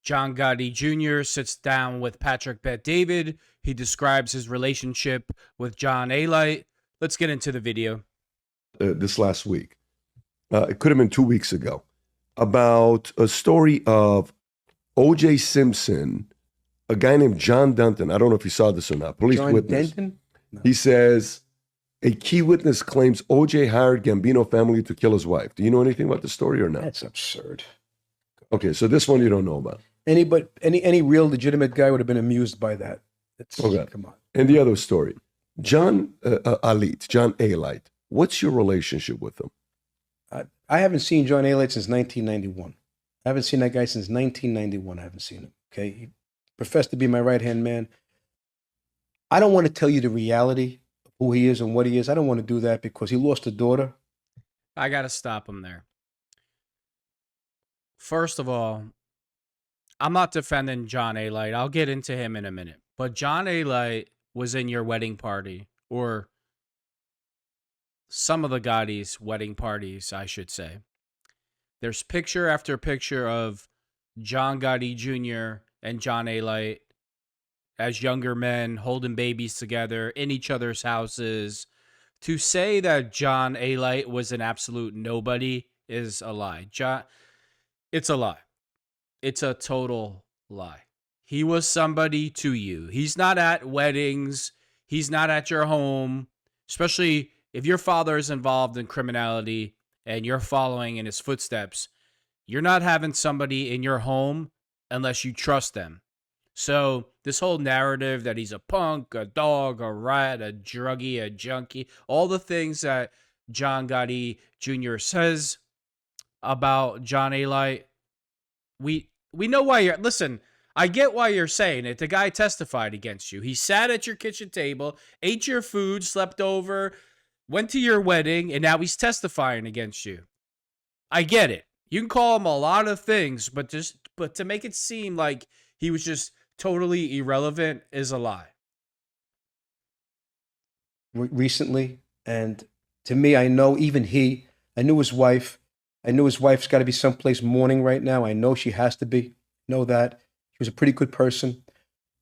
John Gotti Jr. sits down with Patrick Bet-David. He describes his relationship with John Alite. Let's get into the video. This last week, it could have been 2 weeks ago, about a story of O.J. Simpson, a guy named John Denton. I don't know if you saw this or not. Police John witness. Denton? No. He says a key witness claims O.J. hired Gambino family to kill his wife. Do you know anything about the story or not? That's absurd. Okay, so this one you don't know about. Any real legitimate guy would have been amused by that. Okay. Come on. And the other story, John Alite. What's your relationship with him? I haven't seen John Alite since 1991. I haven't seen that guy since 1991. I haven't seen him. Okay, he professed to be my right-hand man. I don't want to tell you the reality of who he is and what he is. I don't want to do that because he lost a daughter. I got to stop him there. First of all, I'm not defending John Alite. I'll get into him in a minute. But John Alite was in your wedding party, or some of the Gotti's wedding parties, I should say. There's picture after picture of John Gotti Jr. and John Alite as younger men holding babies together in each other's houses. To say that John Alite was an absolute nobody is a lie. It's a lie. It's a total lie. He was somebody to you. He's not at weddings. He's not at your home, especially if your father is involved in criminality and you're following in his footsteps. You're not having somebody in your home unless you trust them. So this whole narrative that he's a punk, a dog, a rat, a druggie, a junkie, all the things that John Gotti Jr. says about John Alite, we know why you're... Listen, I get why you're saying it. The guy testified against you. He sat at your kitchen table, ate your food, slept over, went to your wedding, and now he's testifying against you. I get it. You can call him a lot of things, but to make it seem like he was just totally irrelevant is a lie. Recently, and to me, I know I knew his wife. I knew his wife's got to be someplace mourning right now. I know she has to be. Know that. She was a pretty good person.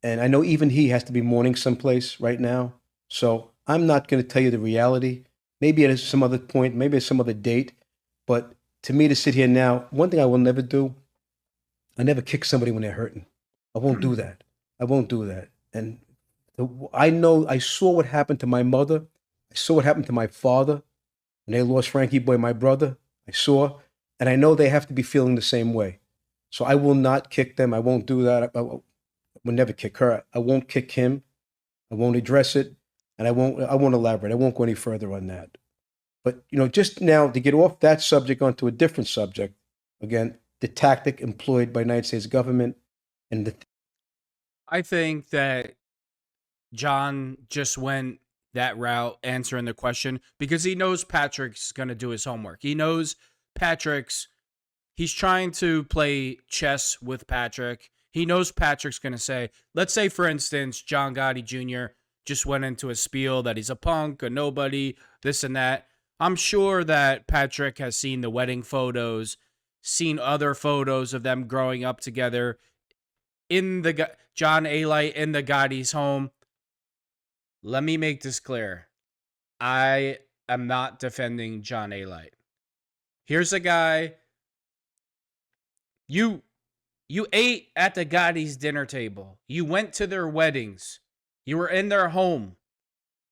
And I know even he has to be mourning someplace right now. So I'm not going to tell you the reality. Maybe at some other point, maybe at some other date. But to me, to sit here now, one thing I will never do, I never kick somebody when they're hurting. I won't do that. I won't do that. And I saw what happened to my mother. I saw what happened to my father when they lost Frankie Boy, my brother. I saw, and I know they have to be feeling the same way. So I will not kick them. I won't do that. I will never kick her. I won't kick him. I won't address it, and I won't elaborate. I won't go any further on that. But just now to get off that subject onto a different subject, again, the tactic employed by the United States government and I think that John just went that route answering the question because he knows Patrick's going to do his homework. He knows he's trying to play chess with Patrick. He knows Patrick's going to say, let's say, for instance, John Gotti Jr. just went into a spiel that he's a punk, a nobody, this and that. I'm sure that Patrick has seen the wedding photos, seen other photos of them growing up together in the John Alite in the Gotti's home. Let me make this clear. I am not defending John Alite. Here's a guy. You ate at the Gotti's dinner table. You went to their weddings. You were in their home.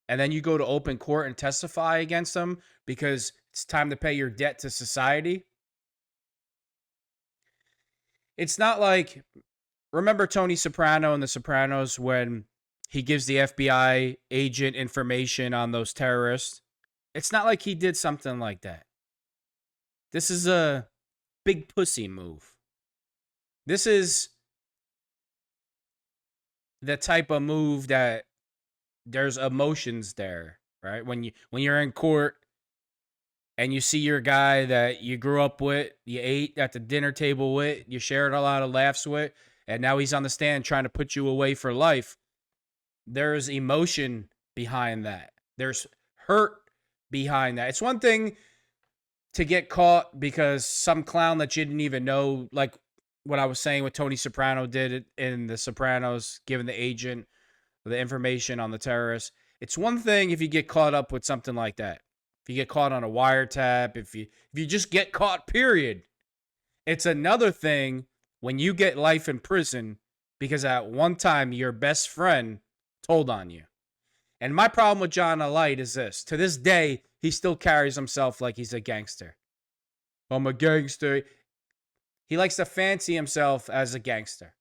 And then you go to open court and testify against them because it's time to pay your debt to society. It's not like, remember Tony Soprano in The Sopranos when he gives the FBI agent information on those terrorists? It's not like he did something like that. This is a big pussy move. This is the type of move that there's emotions there, right? When you're in court and you see your guy that you grew up with, you ate at the dinner table with, you shared a lot of laughs with, and now he's on the stand trying to put you away for life. There's emotion behind that. There's hurt behind that. It's one thing to get caught because some clown that you didn't even know, like what I was saying, what Tony Soprano did in The Sopranos, giving the agent the information on the terrorists. It's one thing if you get caught up with something like that. If you get caught on a wiretap, if you just get caught, period. It's another thing when you get life in prison because at one time your best friend told on you. And my problem with John Alite is this. To this day, he still carries himself like he's a gangster. I'm a gangster. He likes to fancy himself as a gangster.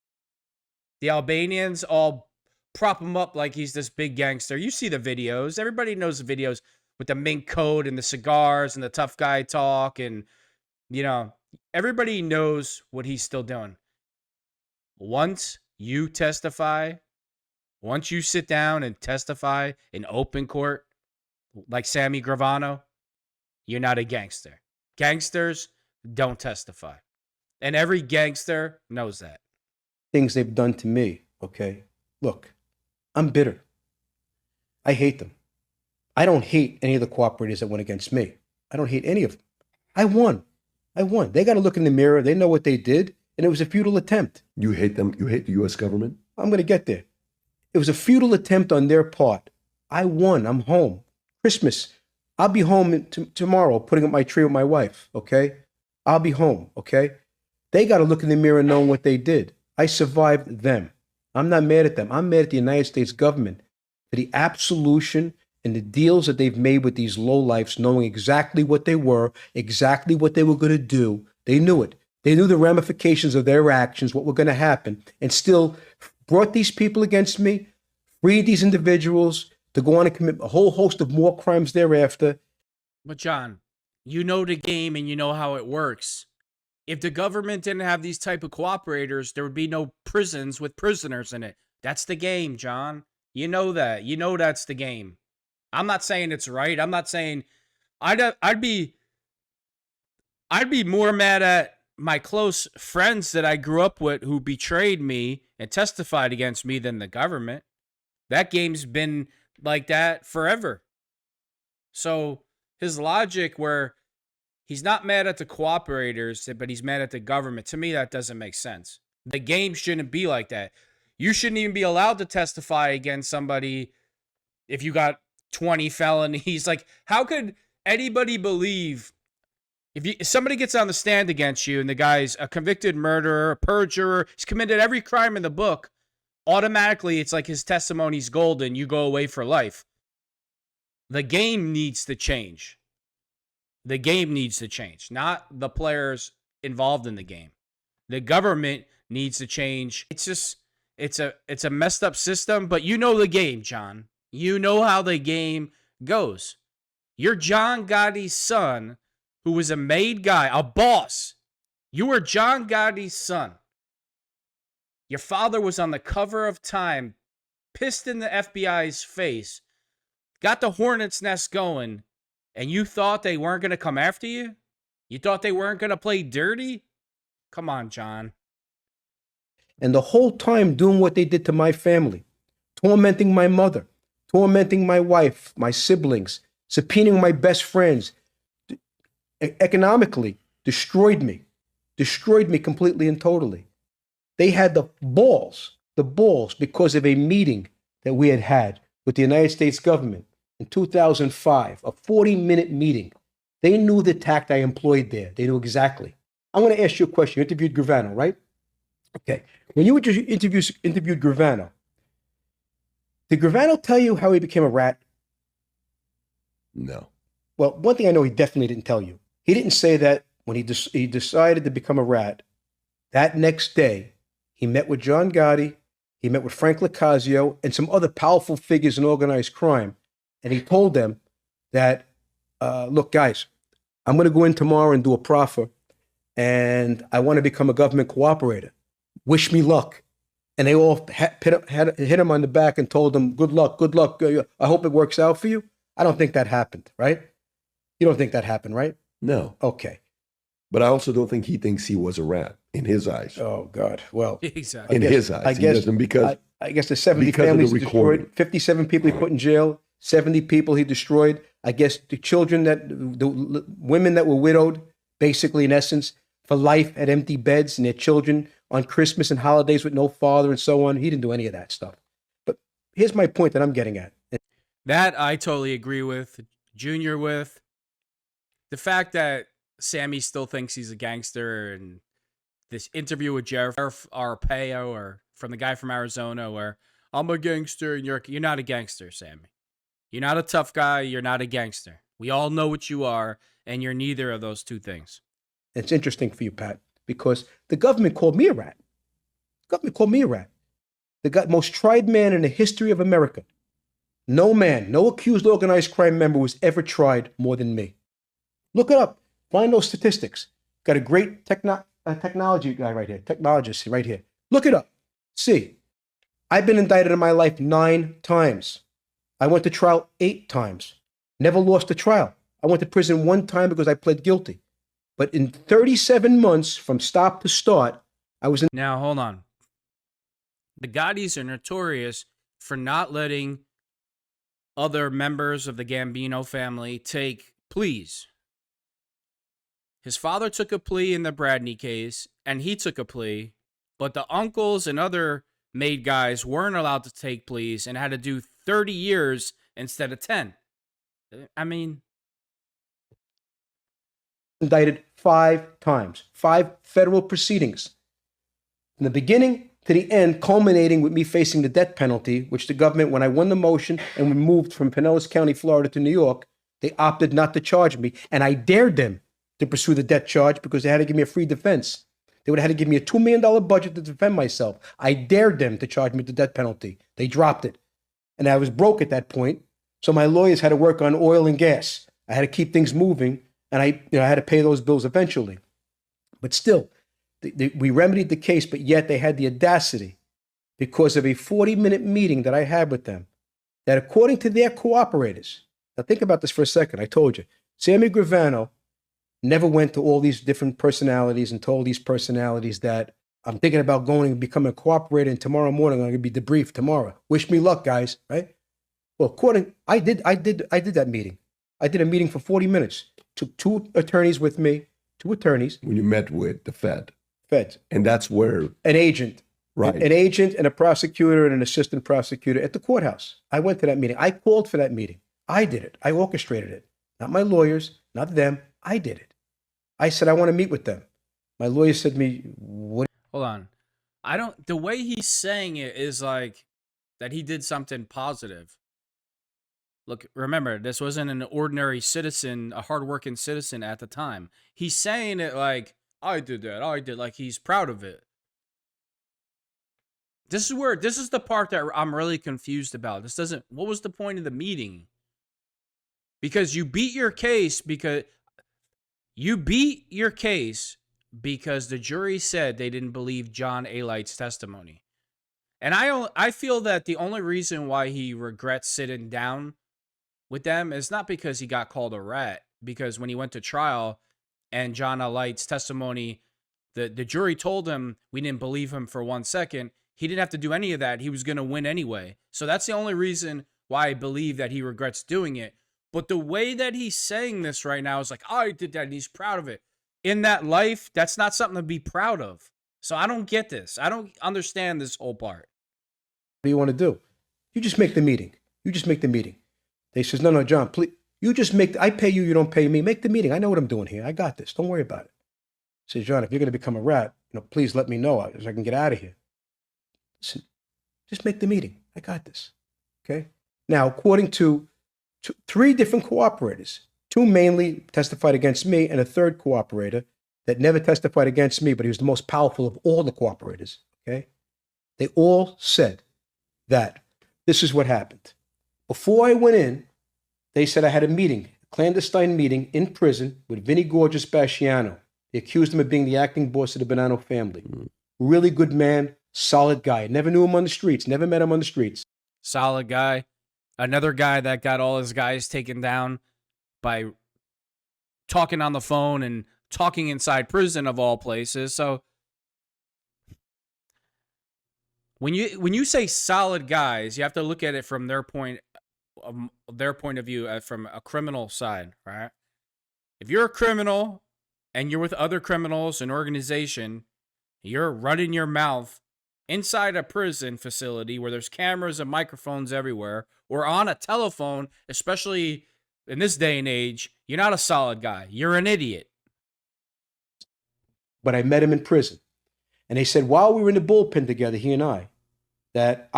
The Albanians all prop him up like he's this big gangster. You see the videos. Everybody knows the videos with the mink coat and the cigars and the tough guy talk. And, everybody knows what he's still doing. Once you testify, once you sit down and testify in open court, like Sammy Gravano, you're not a gangster. Gangsters don't testify. And every gangster knows that. Things they've done to me, okay? Look, I'm bitter. I hate them. I don't hate any of the cooperators that went against me. I don't hate any of them. I won. They got to look in the mirror. They know what they did, and it was a futile attempt. You hate them? You hate the U.S. government? I'm going to get there. It was a futile attempt on their part. I won. I'm home. Christmas. I'll be home tomorrow putting up my tree with my wife, okay? I'll be home, okay? They got to look in the mirror knowing what they did. I survived them. I'm not mad at them. I'm mad at the United States government for the absolution and the deals that they've made with these lowlifes, knowing exactly what they were, exactly what they were going to do. They knew it. They knew the ramifications of their actions, what were going to happen, and still brought these people against me, freed these individuals to go on and commit a whole host of more crimes thereafter. But John, you know the game and you know how it works. If the government didn't have these type of cooperators, there would be no prisons with prisoners in it. That's the game, John. You know that. You know that's the game. I'm not saying it's right. I'm not saying I'd be more mad at my close friends that I grew up with who betrayed me and testified against me than the government. That game's been like that forever. So his logic where he's not mad at the cooperators, but he's mad at the government, to me, that doesn't make sense. The game shouldn't be like that. You shouldn't even be allowed to testify against somebody if you got 20 felonies. Like, how could anybody believe if somebody gets on the stand against you and the guy's a convicted murderer, a perjurer, he's committed every crime in the book, automatically it's like his testimony's golden, you go away for life. The game needs to change. The game needs to change, not the players involved in the game. The government needs to change. It's a messed up system, but you know the game, John. You know how the game goes. You're John Gotti's son, who was a made guy, a boss. You were John Gotti's son. Your father was on the cover of Time, pissed in the FBI's face, got the hornet's nest going, and you thought they weren't going to come after you? You thought they weren't going to play dirty? Come on, John. And the whole time doing what they did to my family, tormenting my mother, tormenting my wife, my siblings, subpoenaing my best friends, economically destroyed me completely and totally. They had the balls, because of a meeting that we had with the United States government in 2005, a 40-minute meeting. They knew the tact I employed there. They knew exactly. I'm going to ask you a question. You interviewed Gravano, right? Okay. When you interviewed Gravano, did Gravano tell you how he became a rat? No. Well, one thing I know he definitely didn't tell you. He didn't say that when he decided to become a rat, that next day, he met with John Gotti, he met with Frank Licasio, and some other powerful figures in organized crime. And he told them that, look, guys, I'm going to go in tomorrow and do a proffer, and I want to become a government cooperator. Wish me luck. And they all hit him on the back and told him, good luck. I hope it works out for you. I don't think that happened, right? You don't think that happened, right? No. Okay. But I also don't think he thinks he was a rat in his eyes. Oh, God. Well, exactly. In his eyes. He doesn't because I guess the 70 families he destroyed, 57 people he put in jail, 70 people he destroyed. I guess the children the women that were widowed, basically, in essence, for life at empty beds and their children on Christmas and holidays with no father and so on. He didn't do any of that stuff. But here's my point that I'm getting at. That I totally agree with. Junior with the fact that Sammy still thinks he's a gangster, and this interview with Jeff Arpaio or from the guy from Arizona where I'm a gangster and you're not a gangster, Sammy. You're not a tough guy. You're not a gangster. We all know what you are, and you're neither of those two things. It's interesting for you, Pat, because the government called me a rat. The government called me a rat. The most tried man in the history of America. No man, no accused organized crime member was ever tried more than me. Look it up. Find those statistics. Got a great technology guy right here, technologist right here. Look it up. See, I've been indicted in my life 9 times. I went to trial 8 times. Never lost a trial. I went to prison 1 time because I pled guilty. But in 37 months from stop to start, I was in. Now, hold on. The Gottis are notorious for not letting other members of the Gambino family take pleas. His father took a plea in the Bradney case, and he took a plea, but the uncles and other made guys weren't allowed to take pleas and had to do 30 years instead of 10. I mean, indicted 5 times, 5 federal proceedings. From the beginning to the end, culminating with me facing the death penalty, which the government, when I won the motion and we moved from Pinellas County, Florida to New York, they opted not to charge me, and I dared them to pursue the death charge because they had to give me a free defense. They would have had to give me a $2 million budget to defend myself. I dared them to charge me with the death penalty. They dropped it. And I was broke at that point, so my lawyers had to work on oil and gas. I had to keep things moving, and I had to pay those bills eventually. But still, we remedied the case, but yet they had the audacity, because of a 40-minute meeting that I had with them, that according to their cooperators, now think about this for a second, I told you, Sammy Gravano never went to all these different personalities and told these personalities that I'm thinking about going and becoming a cooperator, and tomorrow morning I'm going to be debriefed tomorrow. Wish me luck, guys, right? Well, I did that meeting. I did a meeting for 40 minutes. Took 2 attorneys with me, 2 attorneys. When you met with the Feds. And that's where... An agent. Right. An agent and a prosecutor and an assistant prosecutor at the courthouse. I went to that meeting. I called for that meeting. I did it. I orchestrated it. Not my lawyers, not them. I did it. I said, I want to meet with them. My lawyer said to me, what? Hold on. The way he's saying it is like that he did something positive. Look, remember, this wasn't an ordinary citizen, a hardworking citizen at the time. He's saying it like, I did that, like he's proud of it. This is the part that I'm really confused about. What was the point of the meeting? Because you beat your case because the jury said they didn't believe John Alite's testimony. And I feel that the only reason why he regrets sitting down with them is not because he got called a rat, because when he went to trial and John Alite's testimony, the jury told him we didn't believe him for 1 second. He didn't have to do any of that. He was going to win anyway. So that's the only reason why I believe that he regrets doing it. But the way that he's saying this right now is like, I did that, and he's proud of it. In that life, that's not something to be proud of. So I don't get this. I don't understand this whole part. What do you want to do? You just make the meeting. They says, no, John, please. You just I pay you, you don't pay me. Make the meeting. I know what I'm doing here. I got this. Don't worry about it. I says, John, if you're going to become a rat, please let me know so I can get out of here. Listen, just make the meeting. I got this. Okay? Now, according to 3 different cooperators, 2 mainly testified against me, and a 3rd cooperator that never testified against me, but he was the most powerful of all the cooperators. Okay? They all said that this is what happened. Before I went in, they said I had a meeting, a clandestine meeting in prison with Vinnie Gorgeous Basciano. They accused him of being the acting boss of the Bonanno family. Really good man, solid guy. Never knew him on the streets, never met him on the streets. Solid guy. Another guy that got all his guys taken down by talking on the phone and talking inside prison of all places. So when you say solid guys, you have to look at it from their point of view, from a criminal side, right? If you're a criminal and you're with other criminals and organization, you're running your mouth inside a prison facility where there's cameras and microphones everywhere, or on a telephone, especially in this day and age, you're not a solid guy. You're an idiot. But I met him in prison. And they said while we were in the bullpen together, he and I, that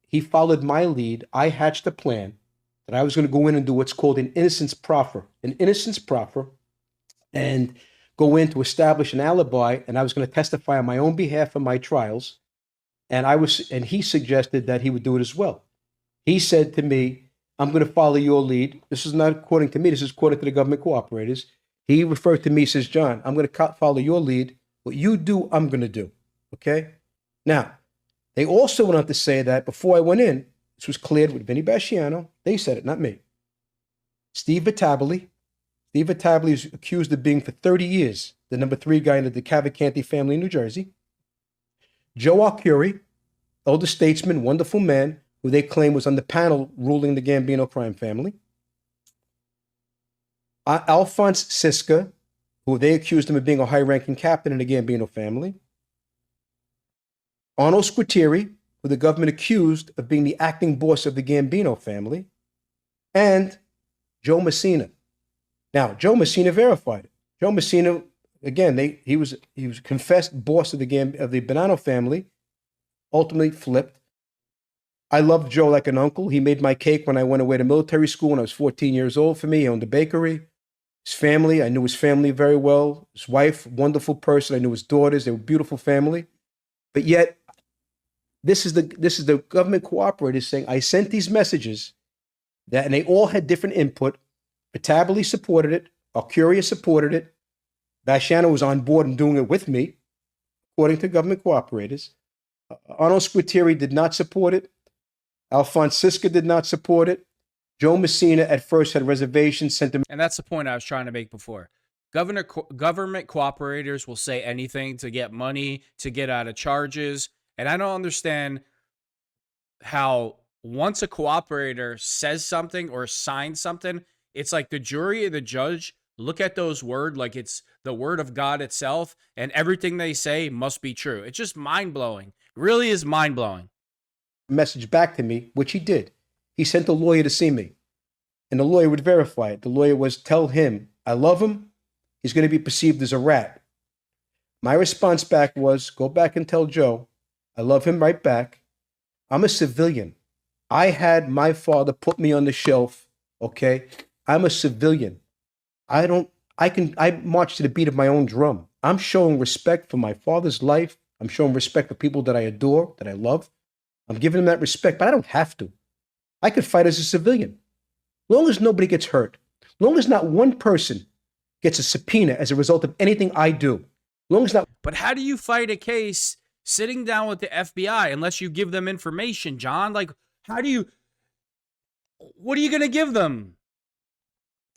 he followed my lead. I hatched a plan that I was going to go in and do what's called an innocence proffer. An innocence proffer, and go in to establish an alibi, and I was going to testify on my own behalf in my trials. And he suggested that he would do it as well. He said to me, I'm going to follow your lead. This is not according to me. This is according to the government cooperators. He referred to me, says, John, I'm going to follow your lead. What you do, I'm going to do. Okay? Now, they also went on to say that before I went in, this was cleared with Vinny Basciano. They said it, not me. Steve Vittabile. Steve Vittabile is accused of being for 30 years the number 3 guy in the Cavalcanti family in New Jersey. Joe Arcuri, elder statesman, wonderful man, who they claim was on the panel ruling the Gambino crime family. Alphonse Siska, who they accused him of being a high-ranking captain in the Gambino family. Arnold Squitieri, who the government accused of being the acting boss of the Gambino family. And Joe Messina. Now, Joe Messina verified it. Joe Messina, again, he was confessed boss of the Bonanno family, ultimately flipped. I loved Joe like an uncle. He made my cake when I went away to military school when I was 14 years old for me. He owned a bakery. His family, I knew his family very well. His wife, wonderful person. I knew his daughters. They were a beautiful family. But yet, this is the government cooperators saying, I sent these messages and they all had different input. Vittabile supported it. Arcuri supported it. Basciano was on board and doing it with me, according to government cooperators. Arnold Squitieri did not support it. Alphonse Siska did not support it. Joe Messina at first had reservations, sent him. And that's the point I was trying to make before. Government cooperators will say anything to get money, to get out of charges. And I don't understand how once a cooperator says something or signs something, it's like the jury and the judge look at those words like it's the word of God itself, and everything they say must be true. It's just mind-blowing. It really is mind-blowing. Message back to me, which he did. He sent a lawyer to see me, and the lawyer would verify it. The lawyer was, tell him, I love him. He's going to be perceived as a rat. My response back was, go back and tell Joe, I love him right back. I'm a civilian. I had my father put me on the shelf, okay? I'm a civilian. I march to the beat of my own drum. I'm showing respect for my father's life. I'm showing respect for people that I adore, that I love. I'm giving them that respect, but I don't have to. I could fight as a civilian. As long as nobody gets hurt. As long as not one person gets a subpoena as a result of anything I do. As long as not. But how do you fight a case sitting down with the FBI unless you give them information, John? Like, what are you going to give them?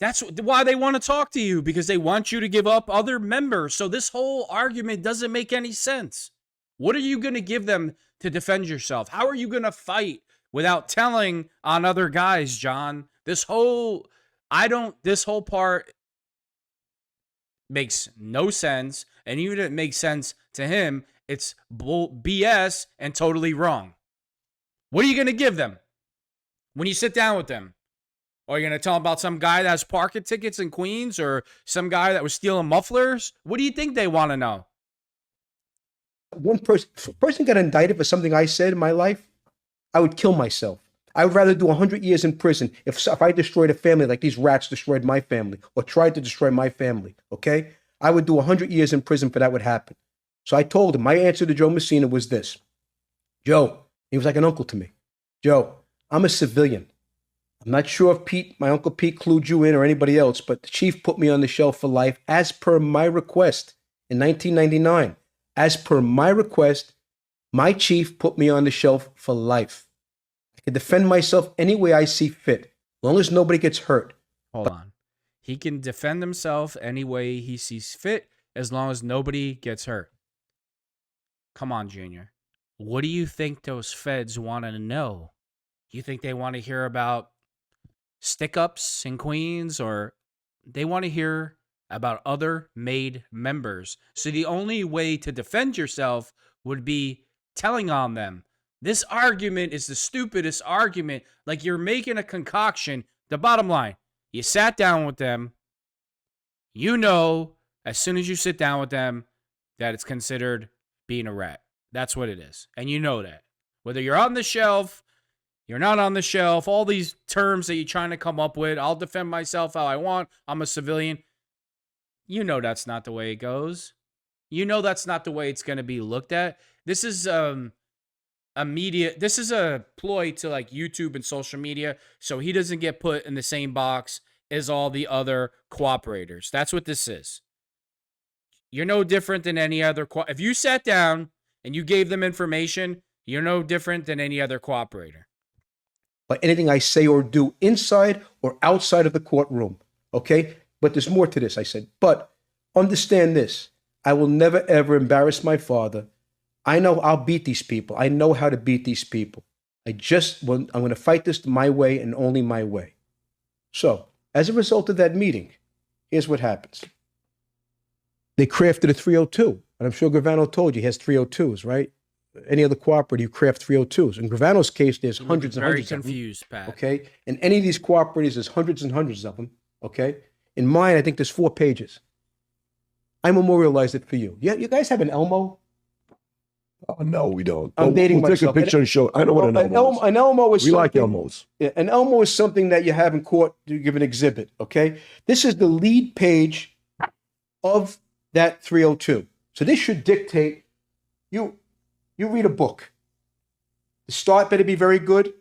That's why they want to talk to you, because they want you to give up other members. So this whole argument doesn't make any sense. What are you going to give them to defend yourself? How are you going to fight without telling on other guys, John? This whole part makes no sense. And even if it makes sense to him, it's BS and totally wrong. What are you going to give them when you sit down with them? Are you going to tell them about some guy that has parking tickets in Queens, or some guy that was stealing mufflers? What do you think they want to know? One person got indicted for something I said in my life, I would kill myself. I would rather do 100 years in prison if I destroyed a family like these rats destroyed my family or tried to destroy my family, okay? I would do 100 years in prison for that would happen. So I told him, my answer to Joe Messina was this. Joe, he was like an uncle to me. Joe, I'm a civilian. I'm not sure if my Uncle Pete clued you in or anybody else, but the chief put me on the shelf for life as per my request in 1999. As per my request, my chief put me on the shelf for life. I can defend myself any way I see fit, as long as nobody gets hurt. Hold on. He can defend himself any way he sees fit, as long as nobody gets hurt. Come on, Junior. What do you think those feds want to know? You think they want to hear about stick-ups in Queens, or they want to hear about other made members. So the only way to defend yourself would be telling on them. This argument is the stupidest argument. Like, you're making a concoction. The bottom line, you sat down with them. You know, as soon as you sit down with them, that it's considered being a rat. That's what it is. And you know that. Whether you're on the shelf, you're not on the shelf, all these terms that you're trying to come up with, I'll defend myself how I want, I'm a civilian. You know that's not the way it goes. You know that's not the way it's going to be looked at. This is a ploy to like YouTube and social media so he doesn't get put in the same box as all the other cooperators. That's what this is. You're no different than any other. If you sat down and you gave them information, you're no different than any other cooperator. By anything I say or do inside or outside of the courtroom, okay? But there's more to this, I said. But understand this. I will never, ever embarrass my father. I know I'll beat these people. I know how to beat these people. I'm going to fight this my way and only my way. So, as a result of that meeting, here's what happens. They crafted a 302. And I'm sure Gravano told you he has 302s, right? Any other cooperative craft 302s. In Gravano's case, there's hundreds and hundreds of them. Very confused, Pat. Okay? In any of these cooperatives, there's hundreds and hundreds of them. Okay? In mine, I think there's 4 pages. I memorialized it for you. Yeah, you guys have an Elmo? No, we don't. I'm dating we'll myself. Take a picture and show. I know what an Elmo is. An Elmo is we like something- Elmos. Yeah, an Elmo is something that you have in court to give an exhibit, okay? This is the lead page of that 302. So this should dictate, you read a book. The start better be very good,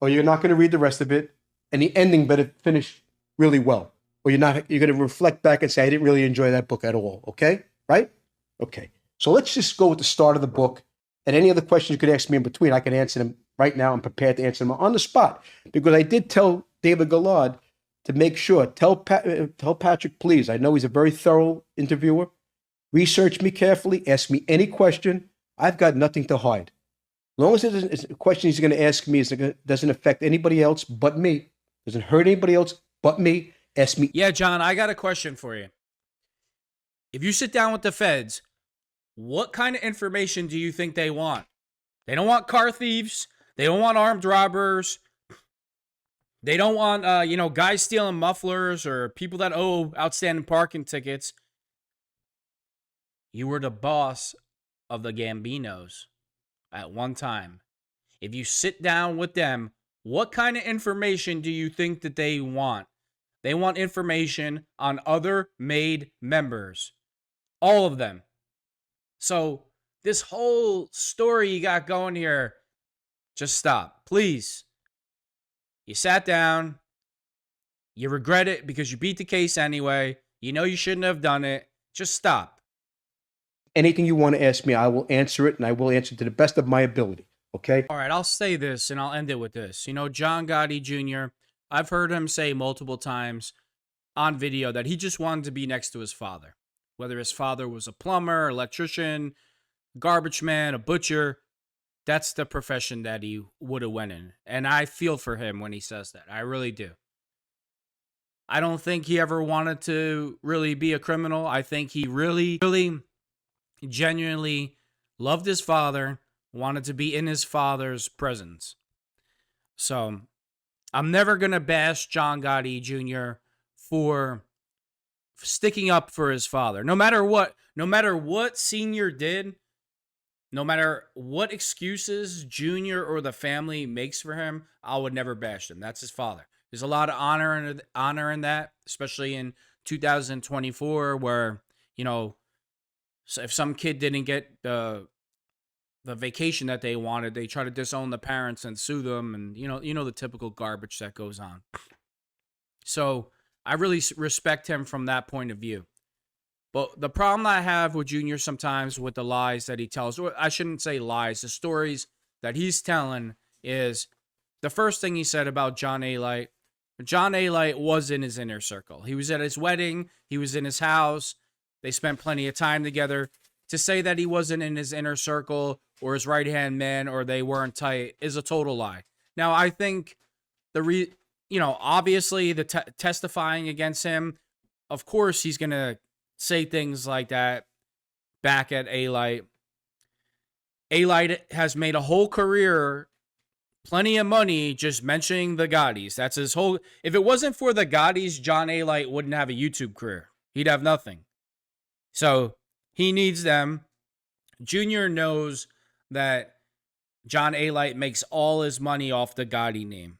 or you're not going to read the rest of it, and the ending better finish really well, or you're going to reflect back and say, I didn't really enjoy that book at all, okay? Right? Okay. So let's just go with the start of the book, and any other questions you could ask me in between, I can answer them right now. I'm prepared to answer them on the spot, because I did tell David Gallard to make sure, tell Patrick, please, I know he's a very thorough interviewer, research me carefully, ask me any question. I've got nothing to hide. As long as it's a question he's going to ask me doesn't affect anybody else but me, doesn't hurt anybody else but me, ask me. Yeah, John, I got a question for you. If you sit down with the feds, what kind of information do you think they want? They don't want car thieves. They don't want armed robbers. They don't want, guys stealing mufflers or people that owe outstanding parking tickets. You were the boss of the Gambinos at one time. If you sit down with them, what kind of information do you think that they want? They want information on other made members. All of them. So this whole story you got going here, just stop. Please. You sat down. You regret it because you beat the case anyway. You know you shouldn't have done it. Just stop. Anything you want to ask me, I will answer it, and I will answer to the best of my ability, okay? All right, I'll say this, and I'll end it with this. John Gotti Jr., I've heard him say multiple times on video that he just wanted to be next to his father. Whether his father was a plumber, electrician, garbage man, a butcher, that's the profession that he would have went in. And I feel for him when he says that. I really do. I don't think he ever wanted to really be a criminal. I think he really, really genuinely loved his father, wanted to be in his father's presence. So I'm never going to bash John Gotti Jr. for sticking up for his father. No matter what Senior did, no matter what excuses Junior or the family makes for him, I would never bash him. That's his father. There's a lot of honor in that, especially in 2024, where so if some kid didn't get the vacation that they wanted, they try to disown the parents and sue them, and the typical garbage that goes on. So I really respect him from that point of view. But the problem I have with Junior sometimes with the lies that he tells, or I shouldn't say lies, the stories that he's telling is the first thing he said about John Alite. John Alite was in his inner circle. He was at his wedding. He was in his house. They spent plenty of time together. To say that he wasn't in his inner circle or his right-hand man or they weren't tight is a total lie. Now, I think obviously the testifying against him of course he's going to say things like that back at Alite. Alite has made a whole career, plenty of money, just mentioning the Gottis. That's his whole. If it wasn't for the Gottis, John Alite wouldn't have a YouTube career. He'd have nothing. So he needs them. Junior knows that John Alite makes all his money off the Gotti name.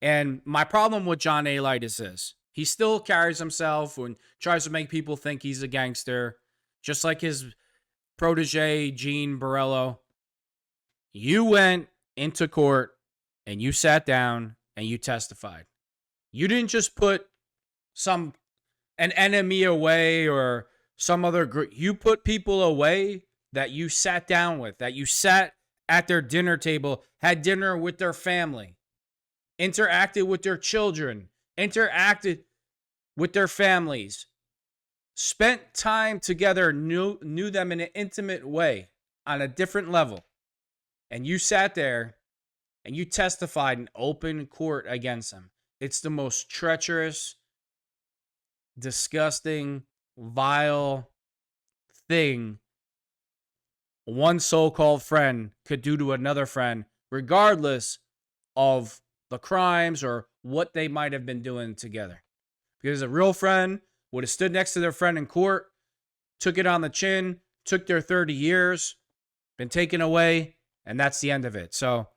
And my problem with John Alite is this. He still carries himself and tries to make people think he's a gangster, just like his protege, Gene Borello. You went into court and you sat down and you testified. You didn't just put an enemy away or some other group. You put people away that you sat down with, that you sat at their dinner table, had dinner with their family, interacted with their children, interacted with their families, spent time together, knew them in an intimate way on a different level. And you sat there and you testified in open court against them. It's the most treacherous, disgusting, vile thing one so-called friend could do to another friend, regardless of the crimes or what they might have been doing together. Because a real friend would have stood next to their friend in court, took it on the chin, took their 30 years, been taken away, and that's the end of it. So,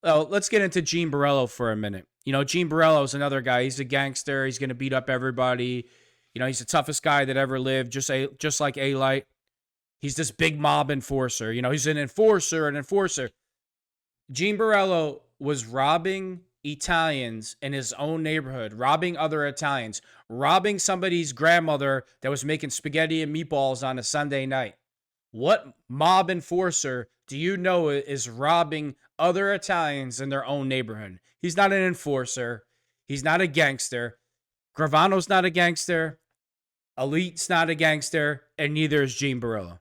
let's get into Gene Borello for a minute. You know, Gene Borello is another guy. He's a gangster. He's going to beat up everybody. You know, he's the toughest guy that ever lived, just like Alite. He's this big mob enforcer. You know, he's an enforcer. Gene Borello was robbing Italians in his own neighborhood, robbing other Italians, robbing somebody's grandmother that was making spaghetti and meatballs on a Sunday night. What mob enforcer do you know is robbing other Italians in their own neighborhood? He's not an enforcer. He's not a gangster. Gravano's not a gangster. Alite's not a gangster. And neither is Gene Borello.